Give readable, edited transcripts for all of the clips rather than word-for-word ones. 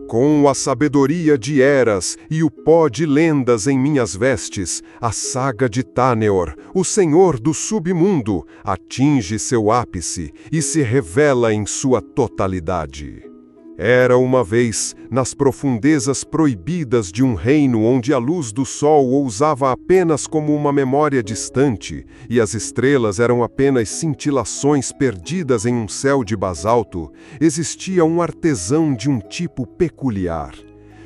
Com a sabedoria de eras e o pó de lendas em minhas vestes, a saga de Tâneor, o senhor do submundo, atinge seu ápice e se revela em sua totalidade. Era uma vez, nas profundezas proibidas de um reino onde a luz do sol ousava apenas como uma memória distante, e as estrelas eram apenas cintilações perdidas em um céu de basalto, existia um artesão de um tipo peculiar.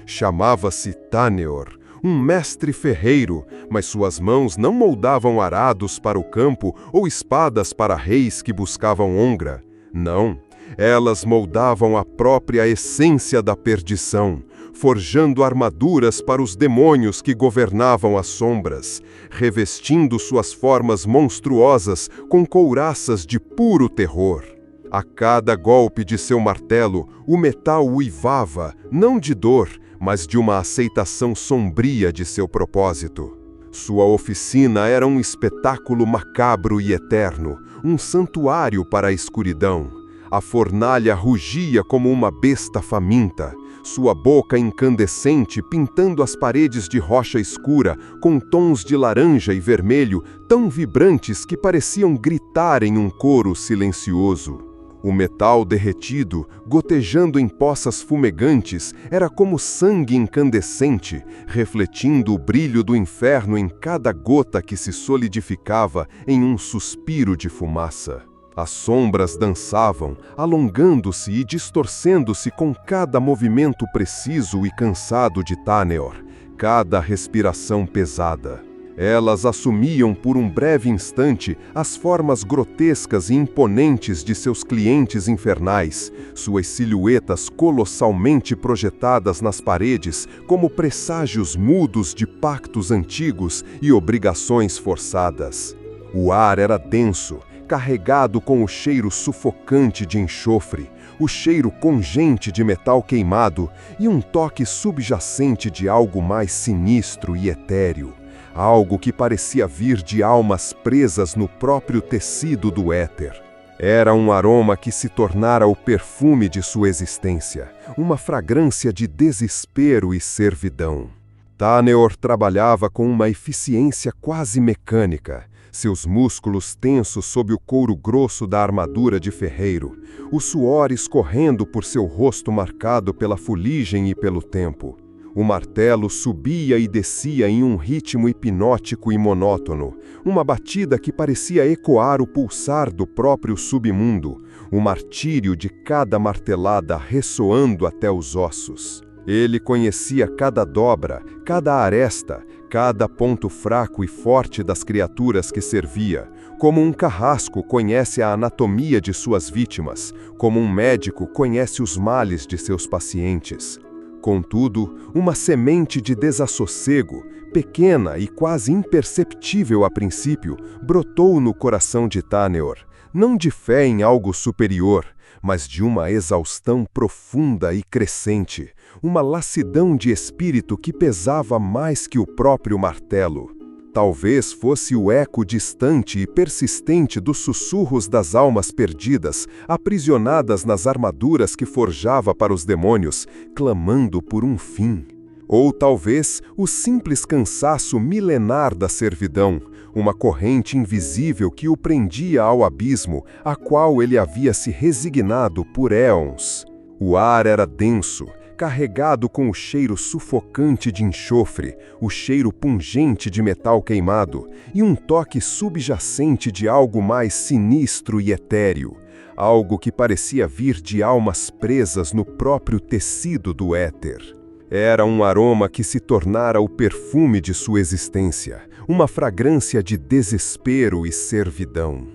Chamava-se Tâneor, um mestre ferreiro, mas suas mãos não moldavam arados para o campo ou espadas para reis que buscavam honra. Não. Elas moldavam a própria essência da perdição, forjando armaduras para os demônios que governavam as sombras, revestindo suas formas monstruosas com couraças de puro terror. A cada golpe de seu martelo, o metal uivava, não de dor, mas de uma aceitação sombria de seu propósito. Sua oficina era um espetáculo macabro e eterno, um santuário para a escuridão. A fornalha rugia como uma besta faminta, sua boca incandescente pintando as paredes de rocha escura com tons de laranja e vermelho tão vibrantes que pareciam gritar em um coro silencioso. O metal derretido, gotejando em poças fumegantes, era como sangue incandescente, refletindo o brilho do inferno em cada gota que se solidificava em um suspiro de fumaça. As sombras dançavam, alongando-se e distorcendo-se com cada movimento preciso e cansado de Tâneor, cada respiração pesada. Elas assumiam por um breve instante as formas grotescas e imponentes de seus clientes infernais, suas silhuetas colossalmente projetadas nas paredes como presságios mudos de pactos antigos e obrigações forçadas. O ar era denso, carregado com o cheiro sufocante de enxofre, o cheiro pungente de metal queimado e um toque subjacente de algo mais sinistro e etéreo, algo que parecia vir de almas presas no próprio tecido do éter. Era um aroma que se tornara o perfume de sua existência, uma fragrância de desespero e servidão. Tâneor trabalhava com uma eficiência quase mecânica, seus músculos tensos sob o couro grosso da armadura de ferreiro, o suor escorrendo por seu rosto marcado pela fuligem e pelo tempo. O martelo subia e descia em um ritmo hipnótico e monótono, uma batida que parecia ecoar o pulsar do próprio submundo, o martírio de cada martelada ressoando até os ossos. Ele conhecia cada dobra, cada aresta, cada ponto fraco e forte das criaturas que servia, como um carrasco conhece a anatomia de suas vítimas, como um médico conhece os males de seus pacientes. Contudo, uma semente de desassossego, pequena e quase imperceptível a princípio, brotou no coração de Tâneor, não de fé em algo superior, mas de uma exaustão profunda e crescente, uma lassidão de espírito que pesava mais que o próprio martelo. Talvez fosse o eco distante e persistente dos sussurros das almas perdidas, aprisionadas nas armaduras que forjava para os demônios, clamando por um fim. Ou talvez o simples cansaço milenar da servidão, uma corrente invisível que o prendia ao abismo, a qual ele havia se resignado por éons. O ar era denso, carregado com o cheiro sufocante de enxofre, o cheiro pungente de metal queimado e um toque subjacente de algo mais sinistro e etéreo, algo que parecia vir de almas presas no próprio tecido do éter. Era um aroma que se tornara o perfume de sua existência, uma fragrância de desespero e servidão.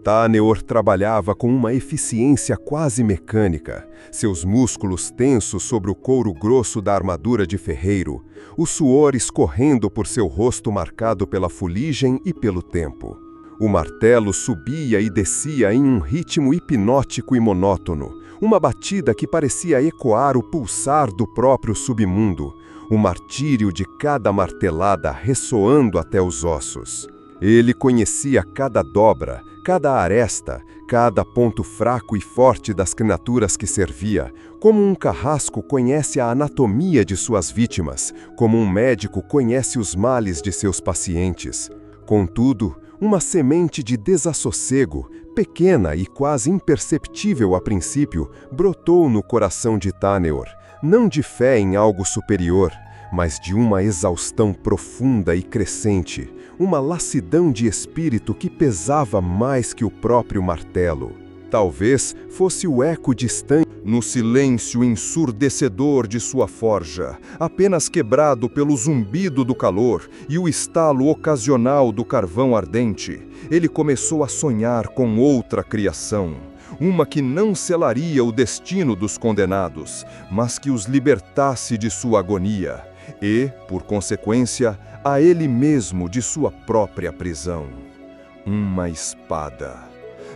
Tâneor trabalhava com uma eficiência quase mecânica, seus músculos tensos sobre o couro grosso da armadura de ferreiro, o suor escorrendo por seu rosto marcado pela fuligem e pelo tempo. O martelo subia e descia em um ritmo hipnótico e monótono, uma batida que parecia ecoar o pulsar do próprio submundo, o martírio de cada martelada ressoando até os ossos. Ele conhecia cada dobra, cada aresta, cada ponto fraco e forte das criaturas que servia, como um carrasco conhece a anatomia de suas vítimas, como um médico conhece os males de seus pacientes. Contudo, uma semente de desassossego, pequena e quase imperceptível a princípio, brotou no coração de Tâneor, não de fé em algo superior, mas de uma exaustão profunda e crescente, uma lassidão de espírito que pesava mais que o próprio martelo. Talvez fosse o eco distante no silêncio ensurdecedor de sua forja, apenas quebrado pelo zumbido do calor e o estalo ocasional do carvão ardente. Ele começou a sonhar com outra criação, uma que não selaria o destino dos condenados, mas que os libertasse de sua agonia e, por consequência, a ele mesmo de sua própria prisão. Uma espada.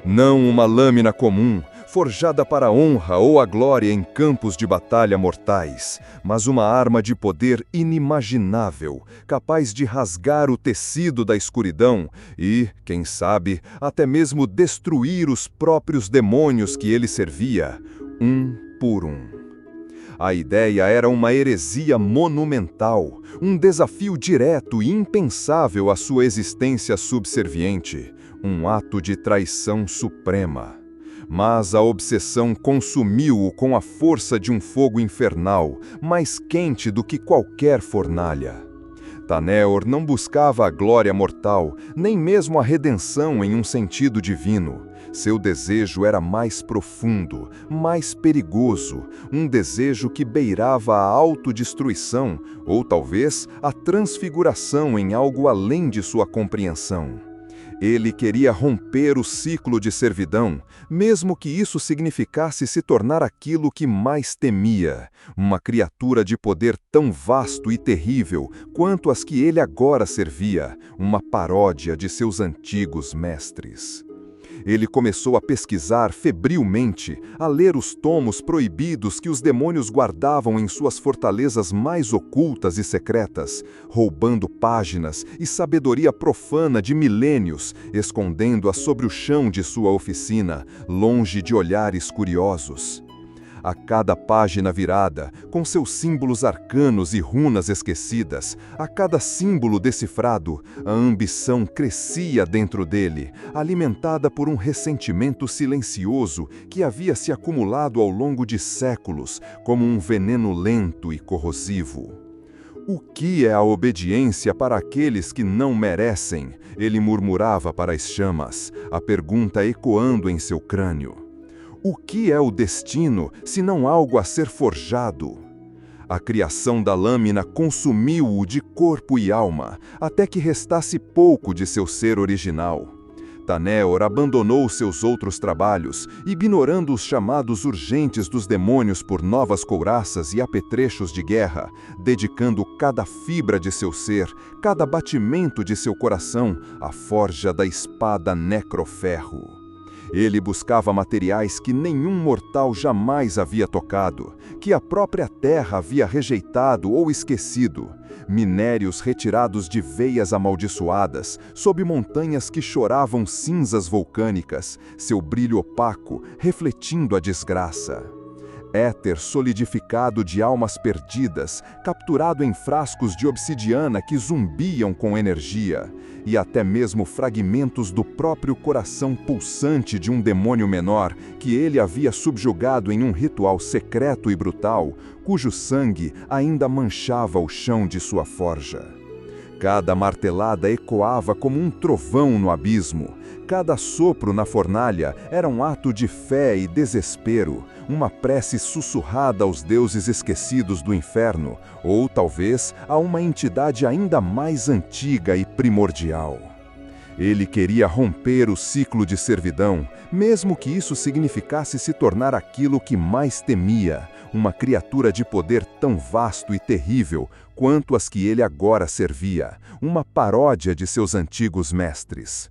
Não uma lâmina comum, forjada para a honra ou a glória em campos de batalha mortais, mas uma arma de poder inimaginável, capaz de rasgar o tecido da escuridão e, quem sabe, até mesmo destruir os próprios demônios que ele servia, um por um. A ideia era uma heresia monumental, um desafio direto e impensável à sua existência subserviente, um ato de traição suprema. Mas a obsessão consumiu-o com a força de um fogo infernal, mais quente do que qualquer fornalha. Tâneor não buscava a glória mortal, nem mesmo a redenção em um sentido divino. Seu desejo era mais profundo, mais perigoso, um desejo que beirava a autodestruição, ou talvez a transfiguração em algo além de sua compreensão. Ele queria romper o ciclo de servidão, mesmo que isso significasse se tornar aquilo que mais temia, uma criatura de poder tão vasto e terrível quanto as que ele agora servia, uma paródia de seus antigos mestres. Ele começou a pesquisar febrilmente, a ler os tomos proibidos que os demônios guardavam em suas fortalezas mais ocultas e secretas, roubando páginas e sabedoria profana de milênios, escondendo-a sobre o chão de sua oficina, longe de olhares curiosos. A cada página virada, com seus símbolos arcanos e runas esquecidas, a cada símbolo decifrado, a ambição crescia dentro dele, alimentada por um ressentimento silencioso que havia se acumulado ao longo de séculos, como um veneno lento e corrosivo. O que é a obediência para aqueles que não merecem? Ele murmurava para as chamas, a pergunta ecoando em seu crânio. O que é o destino, se não algo a ser forjado? A criação da lâmina consumiu-o de corpo e alma, até que restasse pouco de seu ser original. Tâneor abandonou seus outros trabalhos, ignorando os chamados urgentes dos demônios por novas couraças e apetrechos de guerra, dedicando cada fibra de seu ser, cada batimento de seu coração à forja da espada necroferro. Ele buscava materiais que nenhum mortal jamais havia tocado, que a própria terra havia rejeitado ou esquecido, minérios retirados de veias amaldiçoadas, sob montanhas que choravam cinzas vulcânicas, seu brilho opaco refletindo a desgraça. Éter solidificado de almas perdidas, capturado em frascos de obsidiana que zumbiam com energia, e até mesmo fragmentos do próprio coração pulsante de um demônio menor que ele havia subjugado em um ritual secreto e brutal, cujo sangue ainda manchava o chão de sua forja. Cada martelada ecoava como um trovão no abismo. Cada sopro na fornalha era um ato de fé e desespero, uma prece sussurrada aos deuses esquecidos do inferno, ou talvez a uma entidade ainda mais antiga e primordial. Ele queria romper o ciclo de servidão, mesmo que isso significasse se tornar aquilo que mais temia, uma criatura de poder tão vasto e terrível quanto as que ele agora servia, uma paródia de seus antigos mestres.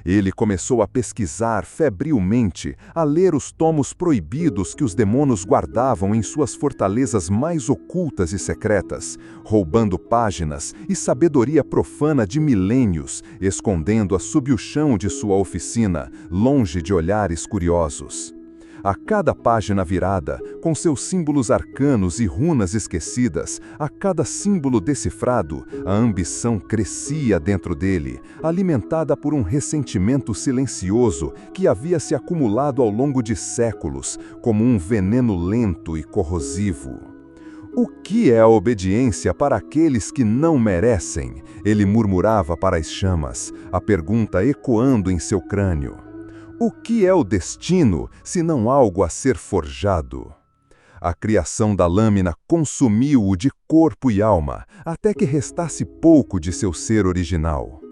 Ele começou a pesquisar febrilmente, a ler os tomos proibidos que os demônios guardavam em suas fortalezas mais ocultas e secretas, roubando páginas e sabedoria profana de milênios, escondendo-a sob o chão de sua oficina, longe de olhares curiosos. A cada página virada, com seus símbolos arcanos e runas esquecidas, a cada símbolo decifrado, a ambição crescia dentro dele, alimentada por um ressentimento silencioso que havia se acumulado ao longo de séculos, como um veneno lento e corrosivo. O que é a obediência para aqueles que não merecem? Ele murmurava para as chamas, a pergunta ecoando em seu crânio. O que é o destino, se não algo a ser forjado? A criação da lâmina consumiu-o de corpo e alma, até que restasse pouco de seu ser original.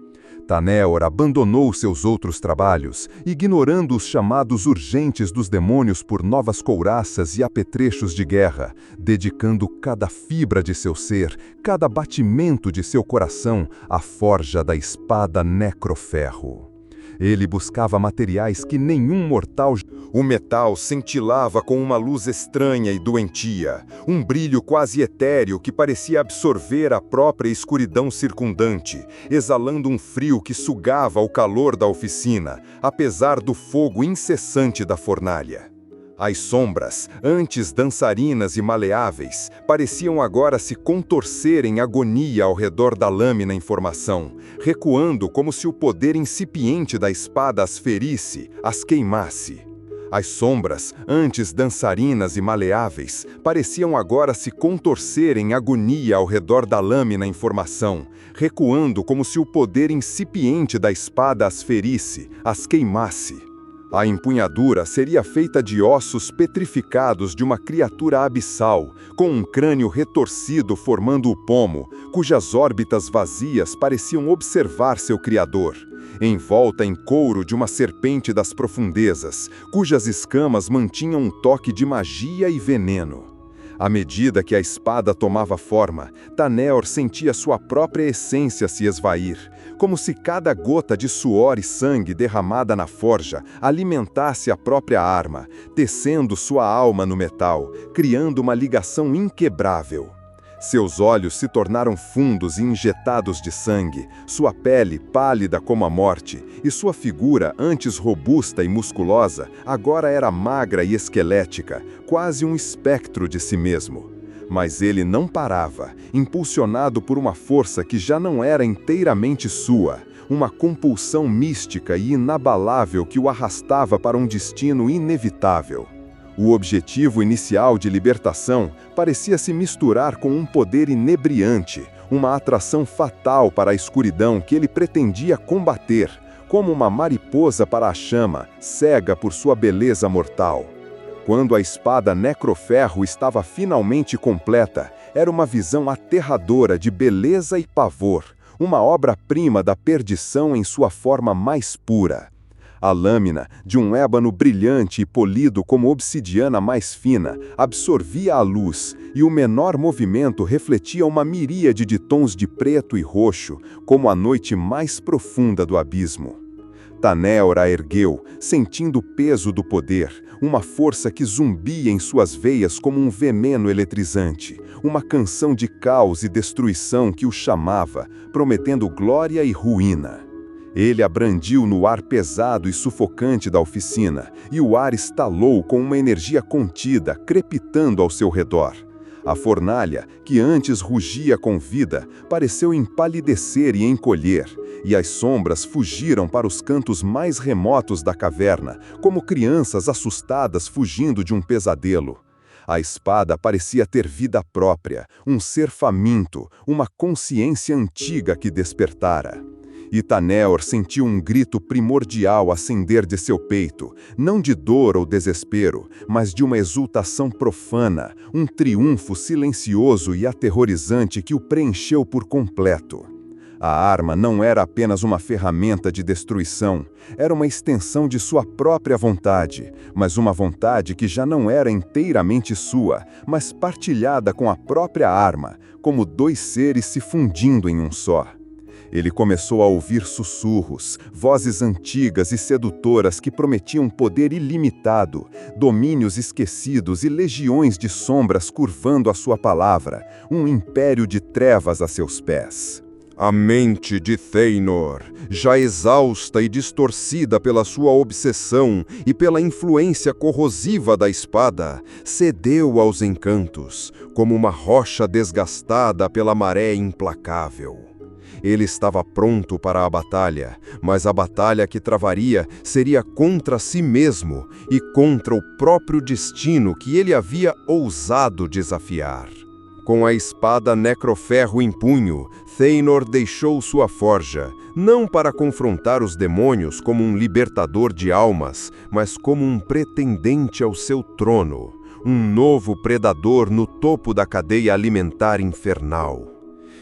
Taneor abandonou seus outros trabalhos, ignorando os chamados urgentes dos demônios por novas couraças e apetrechos de guerra, dedicando cada fibra de seu ser, cada batimento de seu coração à forja da espada necroferro. Ele buscava materiais que nenhum mortal... O metal cintilava com uma luz estranha e doentia, um brilho quase etéreo que parecia absorver a própria escuridão circundante, exalando um frio que sugava o calor da oficina, apesar do fogo incessante da fornalha. As sombras, antes dançarinas e maleáveis, pareciam agora se contorcer em agonia ao redor da lâmina em formação, recuando como se o poder incipiente da espada as ferisse, as queimasse. As sombras, antes dançarinas e maleáveis, pareciam agora se contorcer em agonia ao redor da lâmina em formação, recuando como se o poder incipiente da espada as ferisse, as queimasse. A empunhadura seria feita de ossos petrificados de uma criatura abissal, com um crânio retorcido formando o pomo, cujas órbitas vazias pareciam observar seu criador, envolta em couro de uma serpente das profundezas, cujas escamas mantinham um toque de magia e veneno. À medida que a espada tomava forma, Taneor sentia sua própria essência se esvair, como se cada gota de suor e sangue derramada na forja alimentasse a própria arma, tecendo sua alma no metal, criando uma ligação inquebrável. Seus olhos se tornaram fundos e injetados de sangue, sua pele pálida como a morte, e sua figura, antes robusta e musculosa, agora era magra e esquelética, quase um espectro de si mesmo. Mas ele não parava, impulsionado por uma força que já não era inteiramente sua, uma compulsão mística e inabalável que o arrastava para um destino inevitável. O objetivo inicial de libertação parecia se misturar com um poder inebriante, uma atração fatal para a escuridão que ele pretendia combater, como uma mariposa para a chama, cega por sua beleza mortal. Quando a espada necroferro estava finalmente completa, era uma visão aterradora de beleza e pavor, uma obra-prima da perdição em sua forma mais pura. A lâmina, de um ébano brilhante e polido como obsidiana mais fina, absorvia a luz, e o menor movimento refletia uma miríade de tons de preto e roxo, como a noite mais profunda do abismo. Taneor a ergueu, sentindo o peso do poder, uma força que zumbia em suas veias como um veneno eletrizante, uma canção de caos e destruição que o chamava, prometendo glória e ruína. Ele a brandiu no ar pesado e sufocante da oficina, e o ar estalou com uma energia contida, crepitando ao seu redor. A fornalha, que antes rugia com vida, pareceu empalidecer e encolher, e as sombras fugiram para os cantos mais remotos da caverna, como crianças assustadas fugindo de um pesadelo. A espada parecia ter vida própria, um ser faminto, uma consciência antiga que despertara. E Taneor sentiu um grito primordial ascender de seu peito, não de dor ou desespero, mas de uma exultação profana, um triunfo silencioso e aterrorizante que o preencheu por completo. A arma não era apenas uma ferramenta de destruição, era uma extensão de sua própria vontade, mas uma vontade que já não era inteiramente sua, mas partilhada com a própria arma, como dois seres se fundindo em um só. Ele começou a ouvir sussurros, vozes antigas e sedutoras que prometiam poder ilimitado, domínios esquecidos e legiões de sombras curvando a sua palavra, um império de trevas a seus pés. A mente de Théinor, já exausta e distorcida pela sua obsessão e pela influência corrosiva da espada, cedeu aos encantos, como uma rocha desgastada pela maré implacável. Ele estava pronto para a batalha, mas a batalha que travaria seria contra si mesmo e contra o próprio destino que ele havia ousado desafiar. Com a espada Necroferro em punho, Théinor deixou sua forja, não para confrontar os demônios como um libertador de almas, mas como um pretendente ao seu trono, um novo predador no topo da cadeia alimentar infernal.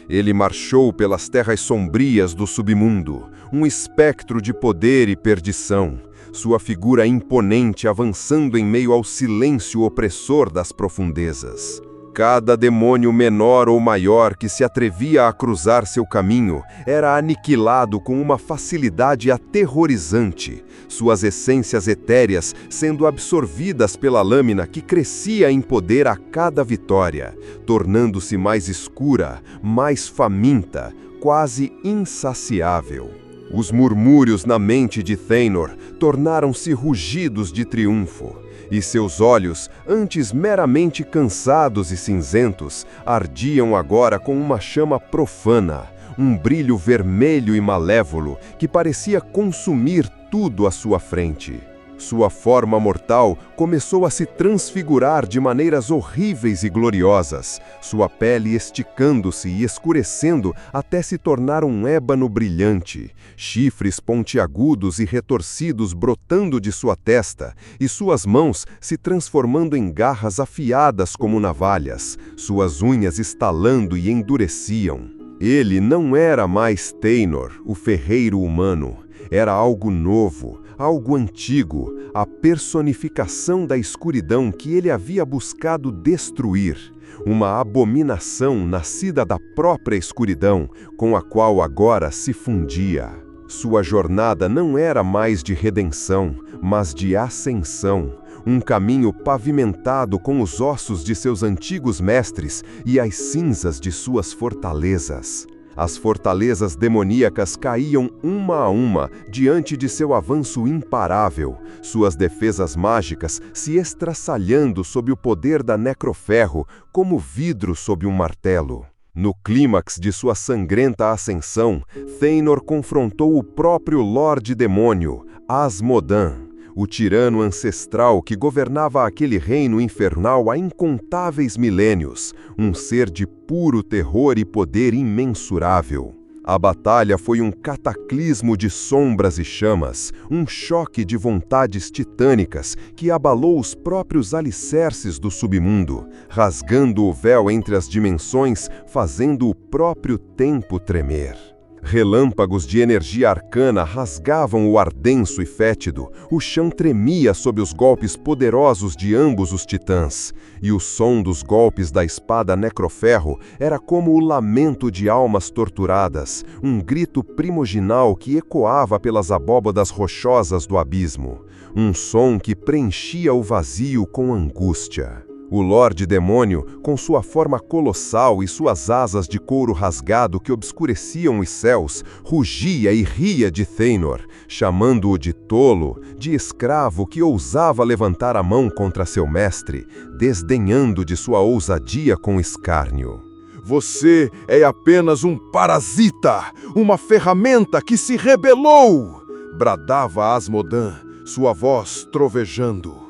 Ele marchou pelas terras sombrias do submundo, um espectro de poder e perdição, sua figura imponente avançando em meio ao silêncio opressor das profundezas. Cada demônio menor ou maior que se atrevia a cruzar seu caminho era aniquilado com uma facilidade aterrorizante, suas essências etéreas sendo absorvidas pela lâmina que crescia em poder a cada vitória, tornando-se mais escura, mais faminta, quase insaciável. Os murmúrios na mente de Théinor tornaram-se rugidos de triunfo. E seus olhos, antes meramente cansados e cinzentos, ardiam agora com uma chama profana, um brilho vermelho e malévolo que parecia consumir tudo à sua frente. Sua forma mortal começou a se transfigurar de maneiras horríveis e gloriosas, sua pele esticando-se e escurecendo até se tornar um ébano brilhante, chifres pontiagudos e retorcidos brotando de sua testa, e suas mãos se transformando em garras afiadas como navalhas, suas unhas estalando e endureciam. Ele não era mais Théinor, o ferreiro humano. Era algo novo, algo antigo, a personificação da escuridão que ele havia buscado destruir, uma abominação nascida da própria escuridão, com a qual agora se fundia. Sua jornada não era mais de redenção, mas de ascensão, um caminho pavimentado com os ossos de seus antigos mestres e as cinzas de suas fortalezas. As fortalezas demoníacas caíam uma a uma diante de seu avanço imparável, suas defesas mágicas se estraçalhando sob o poder da Necroferro como vidro sob um martelo. No clímax de sua sangrenta ascensão, Théinor confrontou o próprio Lorde Demônio, Asmodan, o tirano ancestral que governava aquele reino infernal há incontáveis milênios, um ser de puro terror e poder imensurável. A batalha foi um cataclismo de sombras e chamas, um choque de vontades titânicas que abalou os próprios alicerces do submundo, rasgando o véu entre as dimensões, fazendo o próprio tempo tremer. Relâmpagos de energia arcana rasgavam o ar denso e fétido, o chão tremia sob os golpes poderosos de ambos os titãs, e o som dos golpes da espada Necroferro era como o lamento de almas torturadas, um grito primoginal que ecoava pelas abóbadas rochosas do abismo, um som que preenchia o vazio com angústia. O Lorde Demônio, com sua forma colossal e suas asas de couro rasgado que obscureciam os céus, rugia e ria de Théinor, chamando-o de tolo, de escravo que ousava levantar a mão contra seu mestre, desdenhando de sua ousadia com escárnio. Você é apenas um parasita, uma ferramenta que se rebelou! Bradava Asmodan, sua voz trovejando.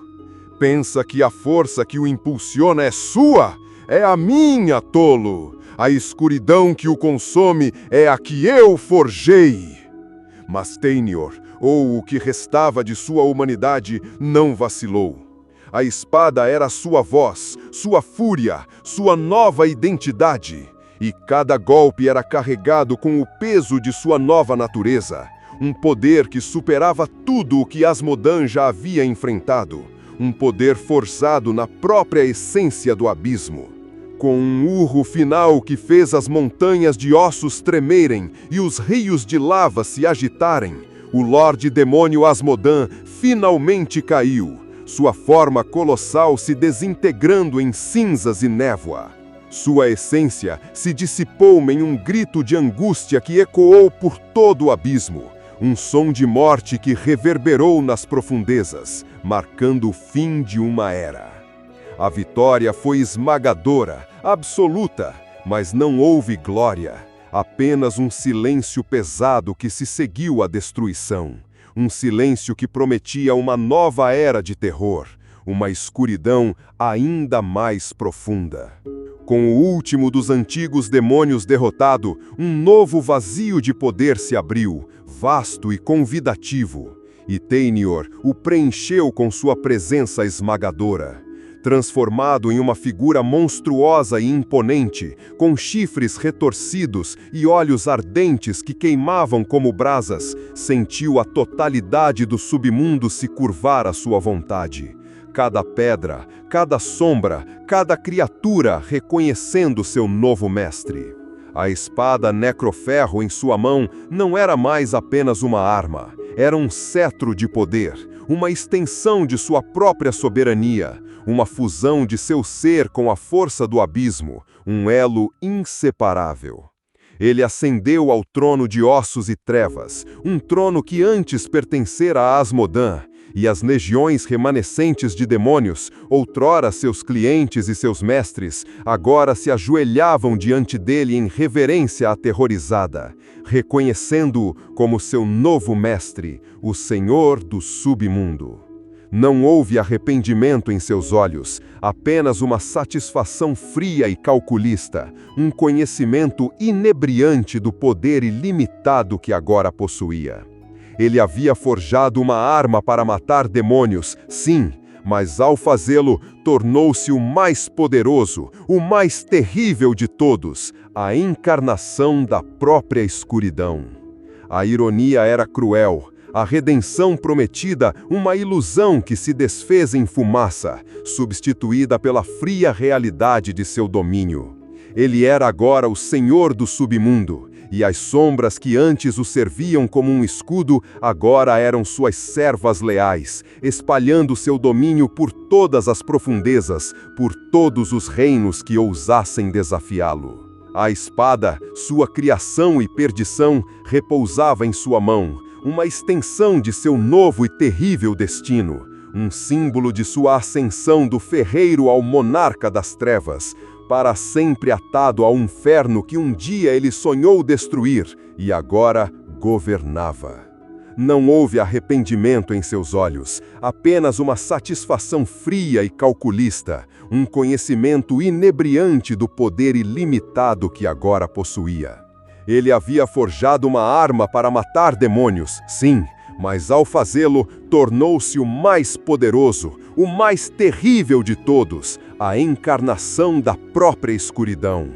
Pensa que a força que o impulsiona é sua? É a minha, tolo! A escuridão que o consome é a que eu forjei! Mas Théinor, ou o que restava de sua humanidade, não vacilou. A espada era sua voz, sua fúria, sua nova identidade. E cada golpe era carregado com o peso de sua nova natureza. Um poder que superava tudo o que Asmodan já havia enfrentado. Um poder forjado na própria essência do abismo. Com um urro final que fez as montanhas de ossos tremerem e os rios de lava se agitarem, o Lorde Demônio Asmodan finalmente caiu, sua forma colossal se desintegrando em cinzas e névoa. Sua essência se dissipou em um grito de angústia que ecoou por todo o abismo, um som de morte que reverberou nas profundezas, marcando o fim de uma era. A vitória foi esmagadora, absoluta, mas não houve glória, apenas um silêncio pesado que se seguiu à destruição, um silêncio que prometia uma nova era de terror, uma escuridão ainda mais profunda. Com o último dos antigos demônios derrotado, um novo vazio de poder se abriu, vasto e convidativo, e Taenior o preencheu com sua presença esmagadora. Transformado em uma figura monstruosa e imponente, com chifres retorcidos e olhos ardentes que queimavam como brasas, sentiu a totalidade do submundo se curvar à sua vontade. Cada pedra, cada sombra, cada criatura reconhecendo seu novo mestre. A espada Necroferro em sua mão não era mais apenas uma arma, era um cetro de poder, uma extensão de sua própria soberania, uma fusão de seu ser com a força do abismo, um elo inseparável. Ele ascendeu ao trono de ossos e trevas, um trono que antes pertencera a Asmodan, e as legiões remanescentes de demônios, outrora seus clientes e seus mestres, agora se ajoelhavam diante dele em reverência aterrorizada, reconhecendo-o como seu novo mestre, o Senhor do submundo. Não houve arrependimento em seus olhos, apenas uma satisfação fria e calculista, um conhecimento inebriante do poder ilimitado que agora possuía. Ele havia forjado uma arma para matar demônios, sim, mas ao fazê-lo, tornou-se o mais poderoso, o mais terrível de todos, a encarnação da própria escuridão. A ironia era cruel, a redenção prometida, uma ilusão que se desfez em fumaça, substituída pela fria realidade de seu domínio. Ele era agora o senhor do submundo, e as sombras que antes o serviam como um escudo, agora eram suas servas leais, espalhando seu domínio por todas as profundezas, por todos os reinos que ousassem desafiá-lo. A espada, sua criação e perdição, repousava em sua mão, uma extensão de seu novo e terrível destino, um símbolo de sua ascensão do ferreiro ao monarca das trevas, para sempre atado ao inferno que um dia ele sonhou destruir e agora governava. Não houve arrependimento em seus olhos, apenas uma satisfação fria e calculista, um conhecimento inebriante do poder ilimitado que agora possuía. Ele havia forjado uma arma para matar demônios, sim, mas ao fazê-lo, tornou-se o mais poderoso, o mais terrível de todos, a encarnação da própria escuridão.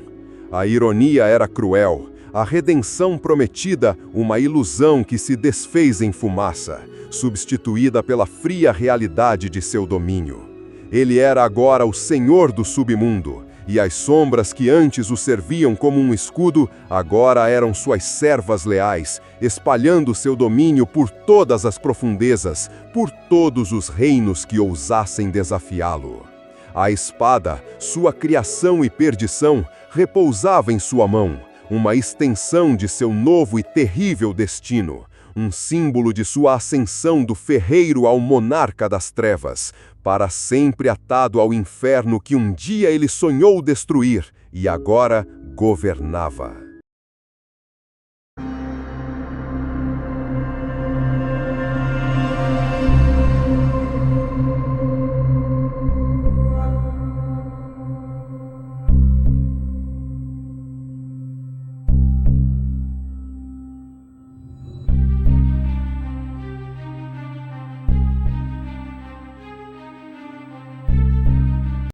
A ironia era cruel, a redenção prometida, uma ilusão que se desfez em fumaça, substituída pela fria realidade de seu domínio. Ele era agora o senhor do submundo, e as sombras que antes o serviam como um escudo, agora eram suas servas leais, espalhando seu domínio por todas as profundezas, por todos os reinos que ousassem desafiá-lo. A espada, sua criação e perdição, repousava em sua mão, uma extensão de seu novo e terrível destino, um símbolo de sua ascensão do ferreiro ao monarca das trevas, para sempre atado ao inferno que um dia ele sonhou destruir e agora governava.